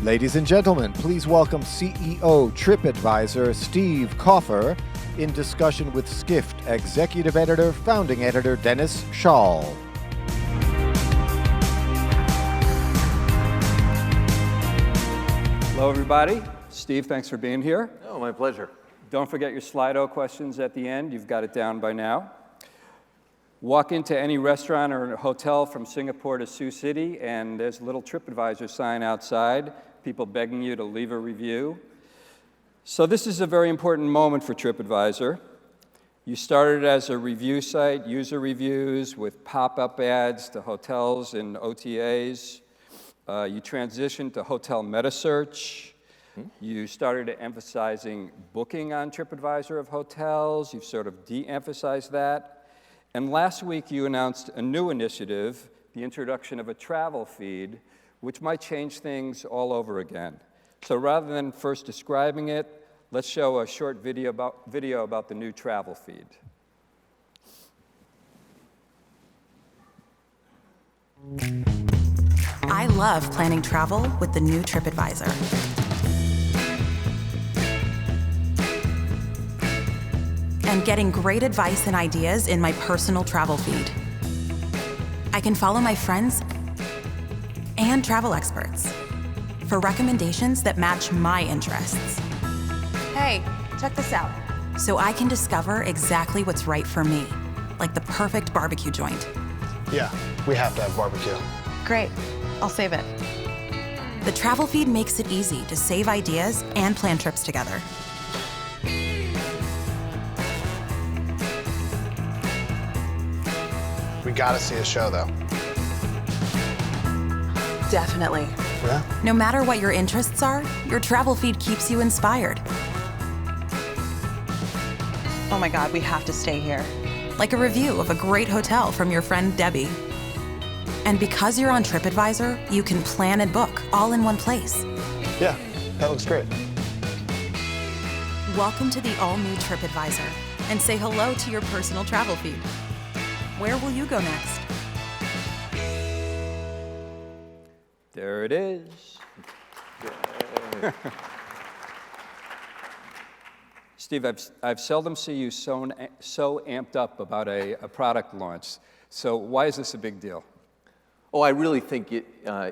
Ladies and gentlemen, please welcome CEO TripAdvisor Steve Kaufer in discussion with Skift Executive Editor, Founding Editor Dennis Schall. Hello, everybody. Steve, thanks for being here. Oh, my pleasure. Don't forget your Slido questions at the end. You've got it down by now. Walk into any restaurant or hotel from Singapore to Sioux City, and there's a little TripAdvisor sign outside, people begging you to leave a review. So this is a very important moment for TripAdvisor. You started as a review site, user reviews with pop-up ads to hotels and OTAs. You transitioned to hotel meta search. You started emphasizing booking on TripAdvisor of hotels. You've sort of de-emphasized that. And last week, you announced a new initiative, the introduction of a travel feed, which might change things all over again. So rather than first describing it, let's show a short video about the new travel feed. I love planning travel with the new TripAdvisor. And getting great advice and ideas in my personal travel feed. I can follow my friends and travel experts for recommendations that match my interests. Hey, check this out. So I can discover exactly what's right for me, like the perfect barbecue joint. Yeah, we have to have barbecue. Great, I'll save it. The travel feed makes it easy to save ideas and plan trips together. We gotta see a show, though. Definitely. Yeah? No matter what your interests are, your travel feed keeps you inspired. Oh my God, we have to stay here. Like a review of a great hotel from your friend Debbie. And because you're on TripAdvisor, you can plan and book all in one place. Yeah, that looks great. Welcome to the all-new TripAdvisor, and say hello to your personal travel feed. Where will you go next? There it is. Steve, I've seldom seen you so amped up about a product launch. So why is this a big deal? Oh, I really think it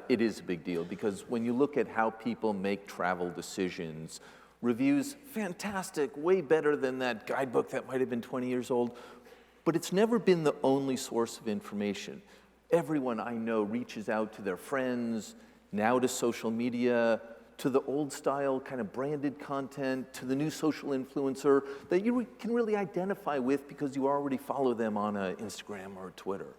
is a big deal because when you look at how people make travel decisions, reviews, fantastic, way better than that guidebook that might have been 20 years old, but it's never been the only source of information. Everyone I know reaches out to their friends, now to social media, to the old style kind of branded content, to the new social influencer that you can really identify with because you already follow them on Instagram or Twitter.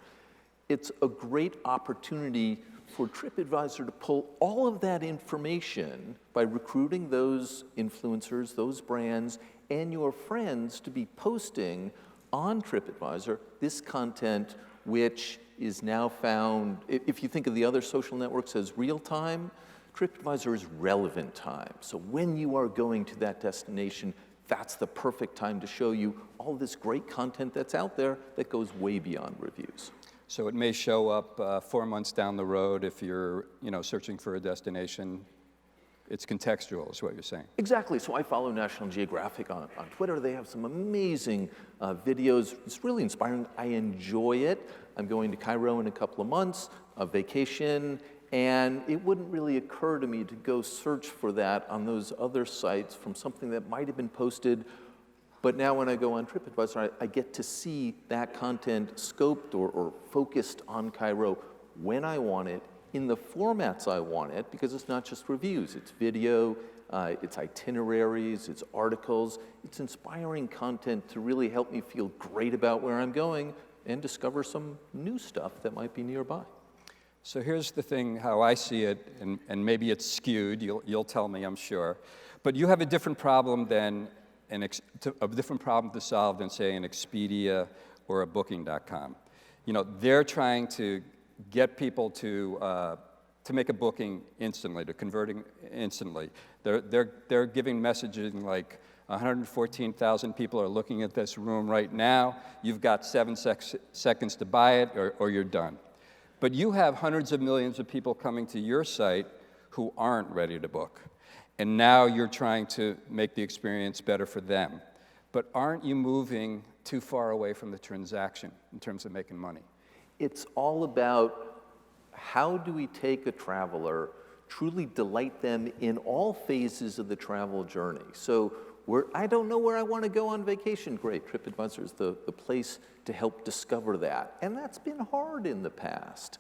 It's a great opportunity for TripAdvisor to pull all of that information by recruiting those influencers, those brands, and your friends to be posting on TripAdvisor this content which is now found, if you think of the other social networks as real time, TripAdvisor is relevant time. So when you are going to that destination, that's the perfect time to show you all this great content that's out there that goes way beyond reviews. So it may show up 4 months down the road if you're searching for a destination. It's contextual, is what you're saying. Exactly. So I follow National Geographic on Twitter. They have some amazing videos. It's really inspiring. I enjoy it. I'm going to Cairo in a couple of months, a vacation, and it wouldn't really occur to me to go search for that on those other sites from something that might have been posted. But now when I go on TripAdvisor, I get to see that content scoped or focused on Cairo when I want it, in the formats I want it, because it's not just reviews, it's video, it's itineraries, it's articles, it's inspiring content to really help me feel great about where I'm going and discover some new stuff that might be nearby. So here's the thing, how I see it, and maybe it's skewed, you'll tell me, I'm sure, but you have a different problem than to solve than, say, an Expedia or a Booking.com. They're trying to get people to make a booking instantly, to converting instantly. They're giving messaging like 114,000 people are looking at this room right now. You've got 7 seconds to buy it or you're done. But you have hundreds of millions of people coming to your site who aren't ready to book. And now you're trying to make the experience better for them. But aren't you moving too far away from the transaction in terms of making money? It's all about how do we take a traveler, truly delight them in all phases of the travel journey. So I don't know where I want to go on vacation. Great, TripAdvisor is the place to help discover that. And that's been hard in the past.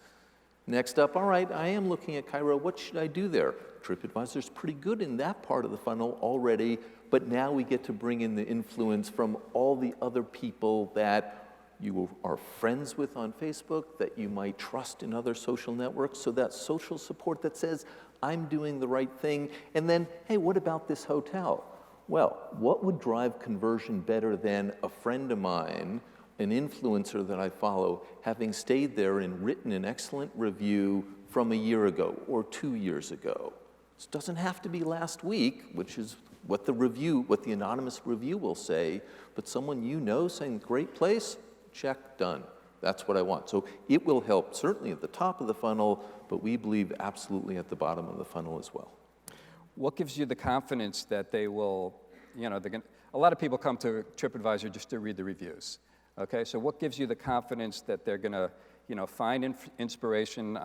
Next up, all right, I am looking at Cairo. What should I do there? TripAdvisor's pretty good in that part of the funnel already, but now we get to bring in the influence from all the other people that you are friends with on Facebook, that you might trust in other social networks. So that social support that says, I'm doing the right thing. And then, hey, what about this hotel? Well, what would drive conversion better than a friend of mine, an influencer that I follow, having stayed there and written an excellent review from a year ago or 2 years ago? This doesn't have to be last week, which is what the anonymous review will say, but someone you know saying, great place, check, done. That's what I want. So it will help certainly at the top of the funnel, but we believe absolutely at the bottom of the funnel as well. What gives you the confidence that they will, a lot of people come to TripAdvisor just to read the reviews, okay? So what gives you the confidence that they're gonna, find inspiration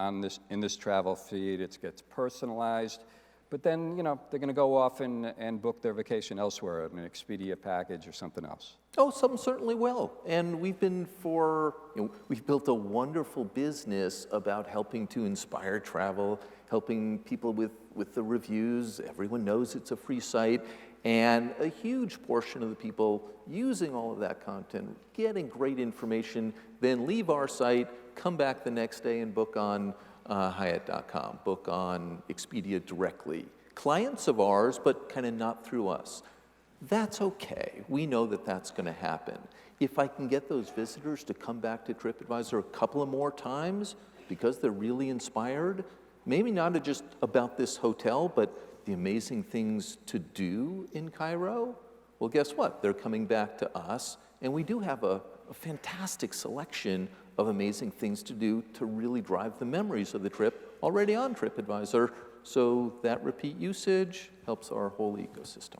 in this travel feed, it gets personalized, but then, they're gonna go off and book their vacation elsewhere, an Expedia package or something else? Oh, some certainly will. And we've built a wonderful business about helping to inspire travel, helping people with the reviews. Everyone knows it's a free site. And a huge portion of the people using all of that content, getting great information, then leave our site, come back the next day and book on Hyatt.com, book on Expedia directly. Clients of ours, but kind of not through us. That's okay. We know that that's going to happen. If I can get those visitors to come back to TripAdvisor a couple of more times because they're really inspired, maybe not just about this hotel, but the amazing things to do in Cairo, well, guess what? They're coming back to us, and we do have a fantastic selection of amazing things to do to really drive the memories of the trip already on TripAdvisor. So that repeat usage helps our whole ecosystem.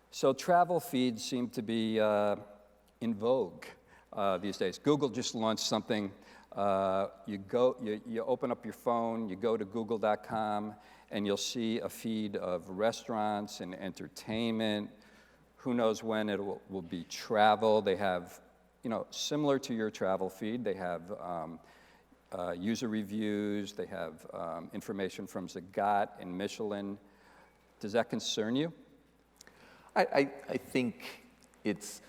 So travel feeds seem to be in vogue these days. Google just launched something. You open up your phone, you go to google.com, and you'll see a feed of restaurants and entertainment. Who knows when it will be travel. They have, similar to your travel feed, they have user reviews, they have information from Zagat and Michelin. Does that concern you? I think it's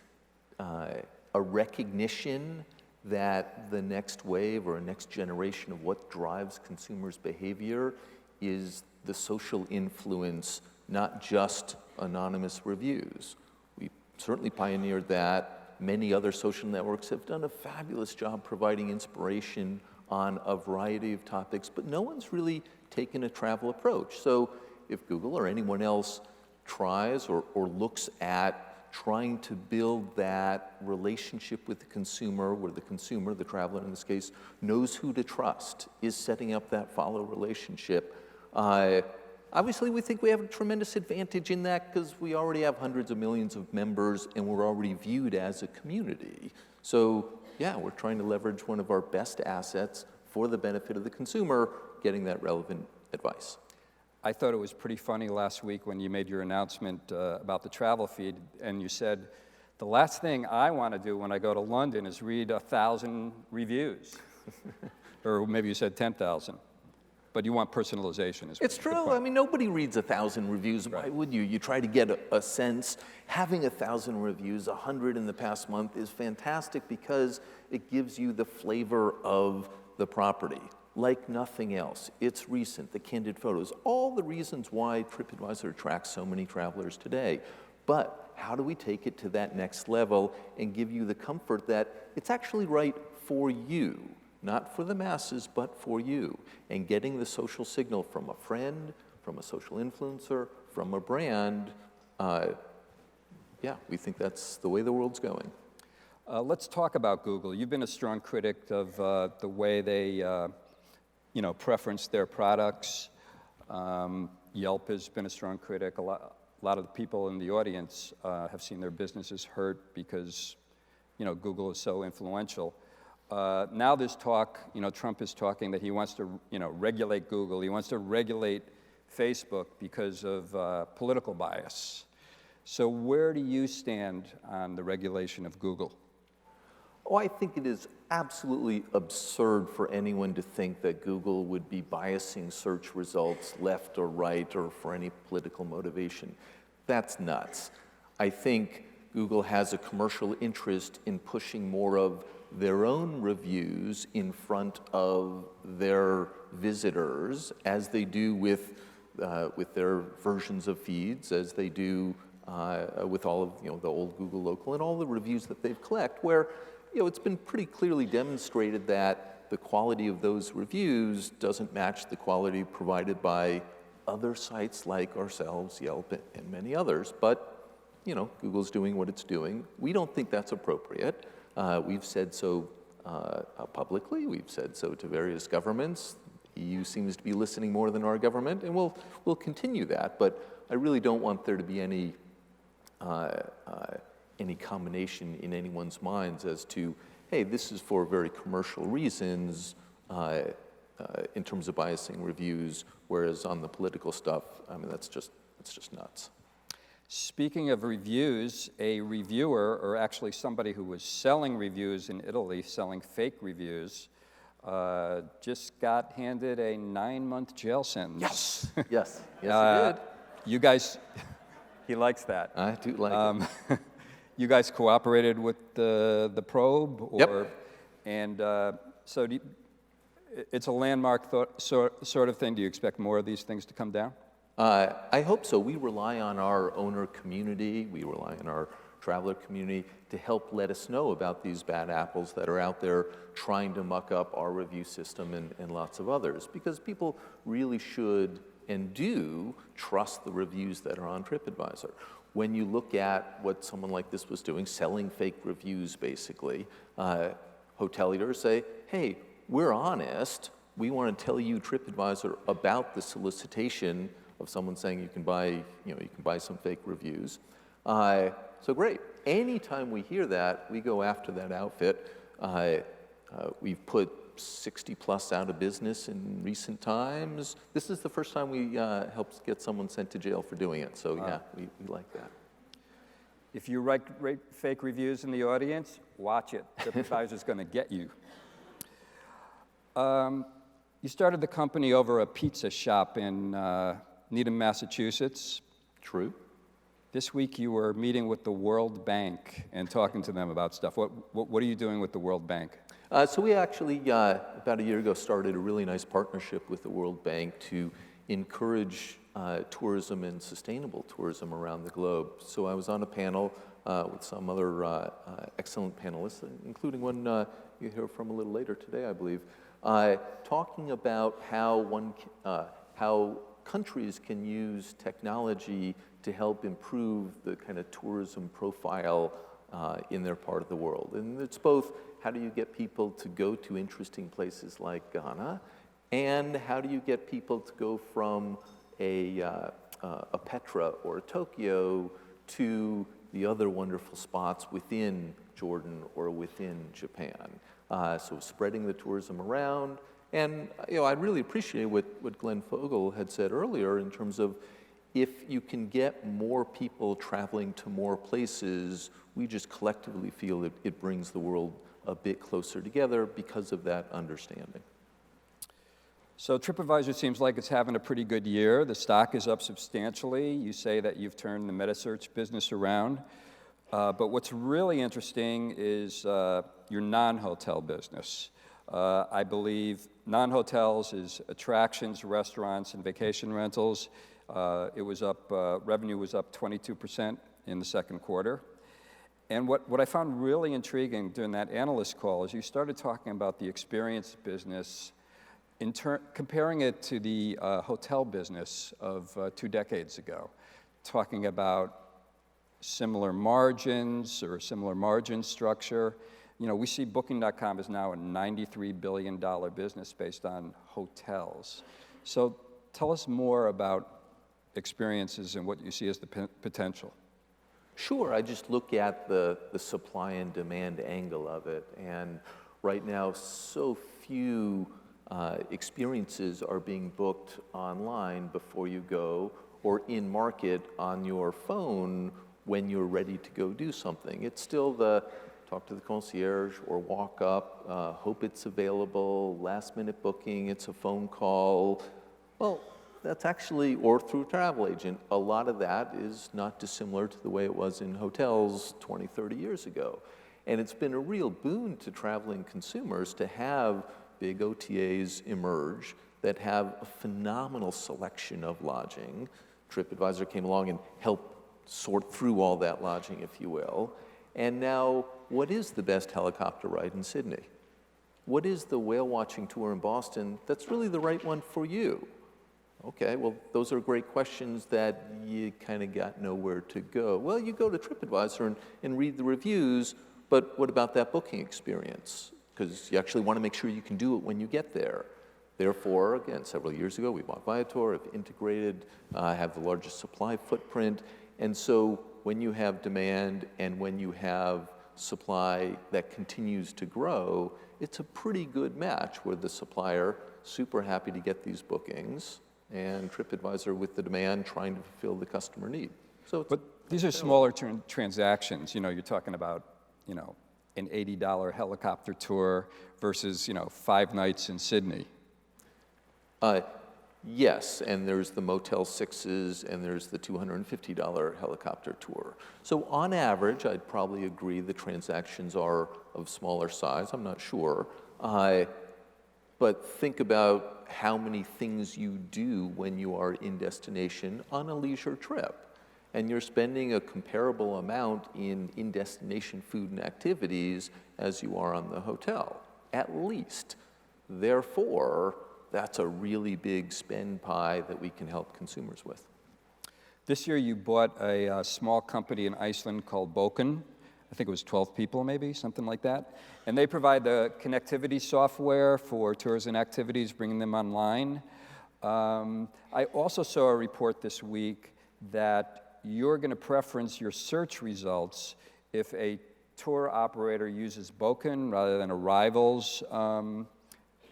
a recognition that the next wave or a next generation of what drives consumers' behavior is the social influence, not just anonymous reviews. We certainly pioneered that. Many other social networks have done a fabulous job providing inspiration on a variety of topics, but no one's really taken a travel approach. So if Google or anyone else tries or looks at trying to build that relationship with the consumer, where the consumer, the traveler in this case, knows who to trust, is setting up that follow relationship. Obviously, we think we have a tremendous advantage in that because we already have hundreds of millions of members and we're already viewed as a community. So yeah, we're trying to leverage one of our best assets for the benefit of the consumer, getting that relevant advice. I thought it was pretty funny last week when you made your announcement about the travel feed, and you said, the last thing I want to do when I go to London is read 1,000 reviews. Or maybe you said 10,000. But you want personalization. It's true. I mean, nobody reads 1,000 reviews. Why would you? You try to get a sense. Having 1,000 reviews, 100 in the past month, is fantastic because it gives you the flavor of the property. Like nothing else. It's recent, the candid photos, all the reasons why TripAdvisor attracts so many travelers today. But how do we take it to that next level and give you the comfort that it's actually right for you, not for the masses, but for you, and getting the social signal from a friend, from a social influencer, from a brand, yeah, we think that's the way the world's going. Let's talk about Google. You've been a strong critic of the way they preference their products. Yelp has been a strong critic. A lot of the people in the audience have seen their businesses hurt because, Google is so influential. Now there's talk, Trump is talking that he wants to, regulate Google. He wants to regulate Facebook because of political bias. So where do you stand on the regulation of Google? Oh, I think it is absolutely absurd for anyone to think that Google would be biasing search results left or right or for any political motivation. That's nuts. I think Google has a commercial interest in pushing more of their own reviews in front of their visitors, as they do with their versions of feeds, as they do with all of the old Google Local and all the reviews that they've collected, where it's been pretty clearly demonstrated that the quality of those reviews doesn't match the quality provided by other sites like ourselves, Yelp, and many others. But Google's doing what it's doing. We don't think that's appropriate. We've said so publicly. We've said so to various governments. The EU seems to be listening more than our government, and we'll continue that. But I really don't want there to be any combination in anyone's minds as to, hey, this is for very commercial reasons in terms of biasing reviews, whereas on the political stuff, I mean, that's just nuts. Speaking of reviews, a reviewer, or actually somebody who was selling reviews in Italy, selling fake reviews, just got handed a 9-month jail sentence. Yes, he did. You guys, he likes that. I do like it. You guys cooperated with the probe? Yep. And so it's a landmark sort of thing. Do you expect more of these things to come down? I hope so. We rely on our owner community, we rely on our traveler community to help let us know about these bad apples that are out there trying to muck up our review system and lots of others, because people really should and do trust the reviews that are on TripAdvisor. When you look at what someone like this was doing, selling fake reviews basically, hoteliers say, hey, we're honest, we want to tell you, TripAdvisor, about the solicitation of someone saying you can buy some fake reviews. So great. Anytime we hear that, we go after that outfit. We've put 60 plus out of business in recent times. This is the first time we helped get someone sent to jail for doing it. So yeah, we like that. If you write fake reviews in the audience, watch it. TripAdvisor's going to get you. You started the company over a pizza shop in Needham, Massachusetts. True. This week you were meeting with the World Bank and talking to them about stuff. What are you doing with the World Bank? So we actually, about a year ago, started a really nice partnership with the World Bank to encourage tourism and sustainable tourism around the globe. So I was on a panel with some other excellent panelists, including one you'll hear from a little later today, I believe, talking about how countries can use technology to help improve the kind of tourism profile in their part of the world. And it's both, how do you get people to go to interesting places like Ghana, and how do you get people to go from a Petra or a Tokyo to the other wonderful spots within Jordan or within Japan. So spreading the tourism around. And I really appreciate what Glenn Fogel had said earlier in terms of, if you can get more people traveling to more places, we just collectively feel it brings the world a bit closer together because of that understanding. So TripAdvisor seems like it's having a pretty good year. The stock is up substantially. You say that you've turned the metasearch business around. But what's really interesting is your non-hotel business. I believe non-hotels is attractions, restaurants, and vacation rentals. It was up, revenue was up 22% in the second quarter. And what I found really intriguing during that analyst call is you started talking about the experience business, comparing it to the hotel business of 2 decades ago, talking about similar margins or similar margin structure. We see Booking.com is now a $93 billion business based on hotels. So tell us more about experiences and what you see as the potential. Sure, I just look at the supply and demand angle of it, and right now so few experiences are being booked online before you go, or in market on your phone when you're ready to go do something. It's still the talk to the concierge or walk up, hope it's available, last minute booking, it's a phone call. Well, that's actually, or through a travel agent, a lot of that is not dissimilar to the way it was in hotels 20, 30 years ago. And it's been a real boon to traveling consumers to have big OTAs emerge that have a phenomenal selection of lodging. TripAdvisor came along and helped sort through all that lodging, if you will. And now, what is the best helicopter ride in Sydney? What is the whale watching tour in Boston that's really the right one for you? Okay, well, those are great questions that you kind of got nowhere to go. Well, you go to TripAdvisor and read the reviews, but what about that booking experience? Because you actually want to make sure you can do it when you get there. Therefore, again, several years ago, we bought Viator, have integrated, have the largest supply footprint. And so when you have demand and when you have supply that continues to grow, it's a pretty good match where the supplier super happy to get these bookings and TripAdvisor with the demand trying to fulfill the customer need. So But these are smaller transactions. You know, you're talking about, you know, an $80 helicopter tour versus, you know, 5 nights in Sydney. Yes, and there's the Motel 6s and there's the $250 helicopter tour. So on average, I'd probably agree the transactions are of smaller size. I'm not sure. But think about how many things you do when you are in destination on a leisure trip. And you're spending a comparable amount in destination food and activities as you are on the hotel, at least. Therefore, that's a really big spend pie that we can help consumers with. This year you bought a small company in Iceland called Bokan. I think it was 12 people maybe, something like that. And they provide the connectivity software for tours and activities, bringing them online. I also saw a report this week that you're going to preference your search results if a tour operator uses Bokan rather than a rival's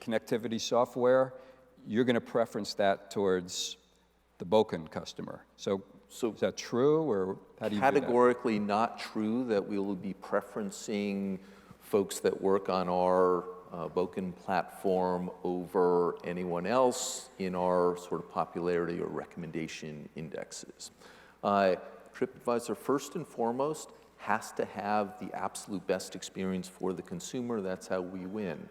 connectivity software. You're going to preference that towards the Bokan customer. So is that true, or how do you do that? Categorically not true that we will be preferencing folks that work on our Bokan platform over anyone else in our sort of popularity or recommendation indexes. TripAdvisor, first and foremost, has to have the absolute best experience for the consumer. That's how we win.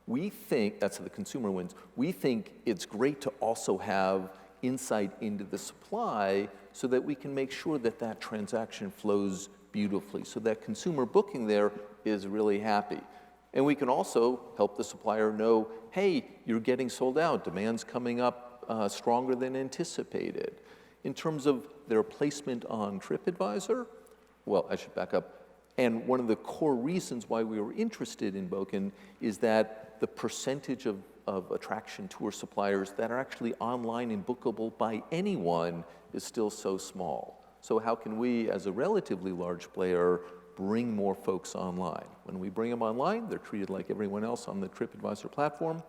We think, that's how the consumer wins. We think it's great to also have insight into the supply so that we can make sure that that transaction flows beautifully, so that consumer booking there is really happy. And we can also help the supplier know, hey, you're getting sold out, demand's coming up stronger than anticipated. In terms of their placement on TripAdvisor, well, I should back up. And one of the core reasons why we were interested in Bokan is that the percentage of attraction tour suppliers that are actually online and bookable by anyone is still so small. So how can we, as a relatively large player, bring more folks online? When we bring them online, they're treated like everyone else on the TripAdvisor platform.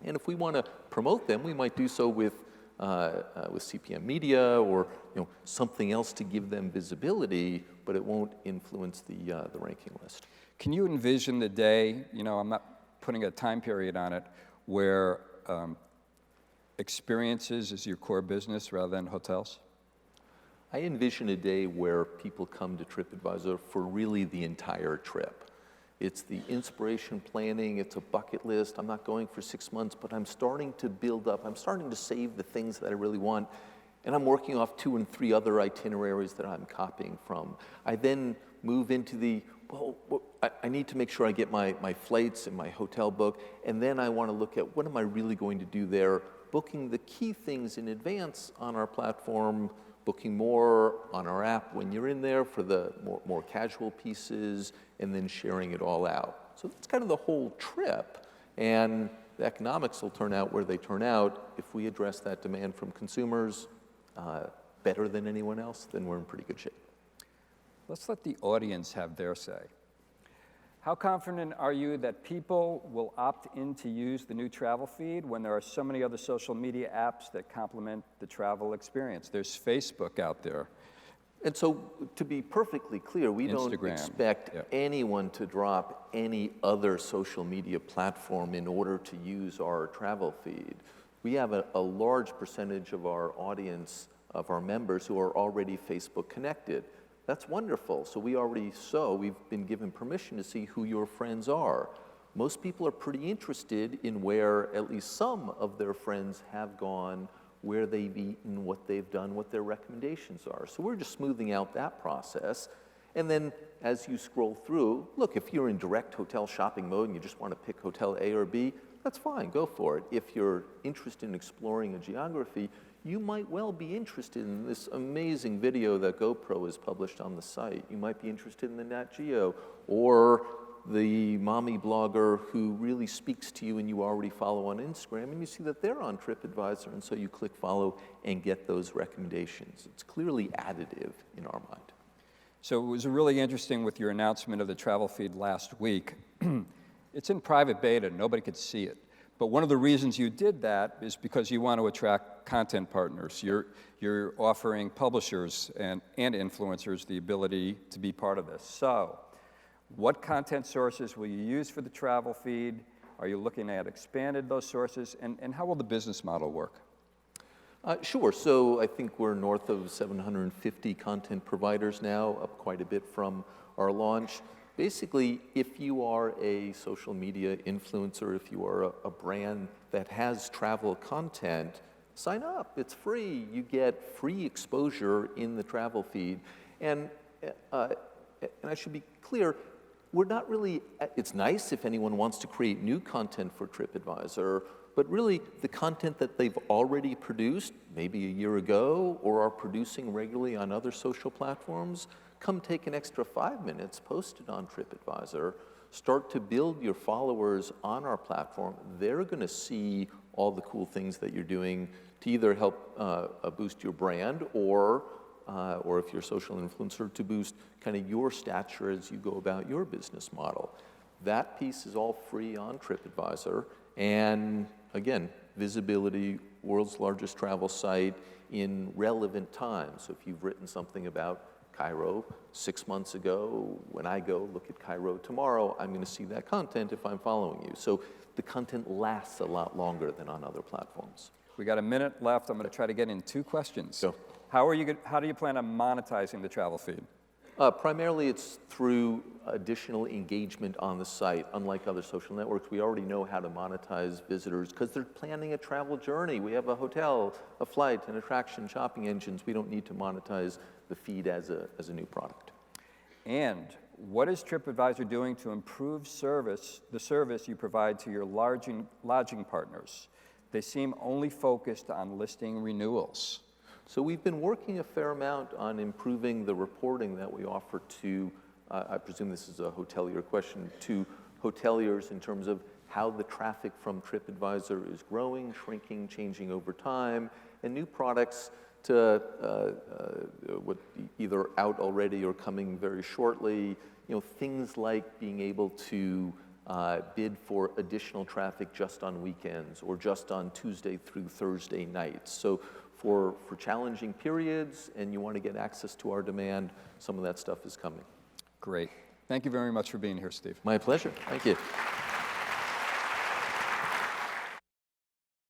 And if we want to promote them, we might do so with CPM media or something else to give them visibility, but it won't influence the ranking list. Can you envision the day, I'm not putting a time period on it, where experiences is your core business rather than hotels? I envision a day where people come to TripAdvisor for really the entire trip. It's the inspiration planning, it's a bucket list. I'm not going for 6 months, but I'm starting to build up. I'm starting to save the things that I really want, and I'm working off 2 and 3 other itineraries that I'm copying from. I then move into I need to make sure I get my flights and my hotel book, and then I want to look at what am I really going to do there, booking the key things in advance on our platform, booking more on our app when you're in there for the more casual pieces, and then sharing it all out. So that's kind of the whole trip. And the economics will turn out where they turn out. If we address that demand from consumers better than anyone else, then we're in pretty good shape. Let's let the audience have their say. How confident are you that people will opt in to use the new travel feed when there are so many other social media apps that complement the travel experience? There's Facebook out there. And so, to be perfectly clear, we don't Instagram. expect Yep. anyone to drop any other social media platform in order to use our travel feed. We have a large percentage of our audience, of our members, who are already Facebook connected. That's wonderful. So we've been given permission to see who your friends are. Most people are pretty interested in where at least some of their friends have gone, where they've eaten, what they've done, what their recommendations are. So we're just smoothing out that process. And then as you scroll through, look, if you're in direct hotel shopping mode and you just want to pick hotel A or B, that's fine, go for it. If you're interested in exploring a geography, you might well be interested in this amazing video that GoPro has published on the site. You might be interested in the Nat Geo, or the mommy blogger who really speaks to you and you already follow on Instagram, and you see that they're on TripAdvisor, and so you click follow and get those recommendations. It's clearly additive in our mind. So it was really interesting with your announcement of the travel feed last week. It's in private beta, nobody could see it. But one of the reasons you did that is because you want to attract content partners. You're offering publishers and influencers the ability to be part of this. So what content sources will you use for the travel feed? Are you looking at expanded those sources? And how will the business model work? Sure. So I think we're north of 750 content providers now, up quite a bit from our launch. Basically, if you are a social media influencer, if you are a brand that has travel content, sign up. It's free. You get free exposure in the travel feed. And I should be clear, we're not really, it's nice if anyone wants to create new content for TripAdvisor, but really the content that they've already produced, maybe a year ago, or are producing regularly on other social platforms, come take an extra 5 minutes, post it on TripAdvisor, start to build your followers on our platform. They're going to see all the cool things that you're doing to either help boost your brand or if you're a social influencer, to boost kind of your stature as you go about your business model. That piece is all free on TripAdvisor. And again, visibility, world's largest travel site in relevant time. So if you've written something about Cairo 6 months ago, when I go look at Cairo tomorrow, I'm going to see that content if I'm following you. So the content lasts a lot longer than on other platforms. We got a minute left. I'm going to try to get in 2 questions. Go. How do you plan on monetizing the travel feed? Primarily, it's through additional engagement on the site. Unlike other social networks, we already know how to monetize visitors because they're planning a travel journey. We have a hotel, a flight, an attraction, shopping engines. We don't need to monetize the feed as a new product. And what is TripAdvisor doing to improve the service you provide to your lodging partners? They seem only focused on listing renewals. So we've been working a fair amount on improving the reporting that we offer to, I presume this is a hotelier question, to hoteliers in terms of how the traffic from TripAdvisor is growing, shrinking, changing over time, and new products to what either out already or coming very shortly. You know, things like being able to bid for additional traffic just on weekends or just on Tuesday through Thursday nights. So for challenging periods and you want to get access to our demand, some of that stuff is coming. Great. Thank you very much for being here, Steve. My pleasure. Thank you.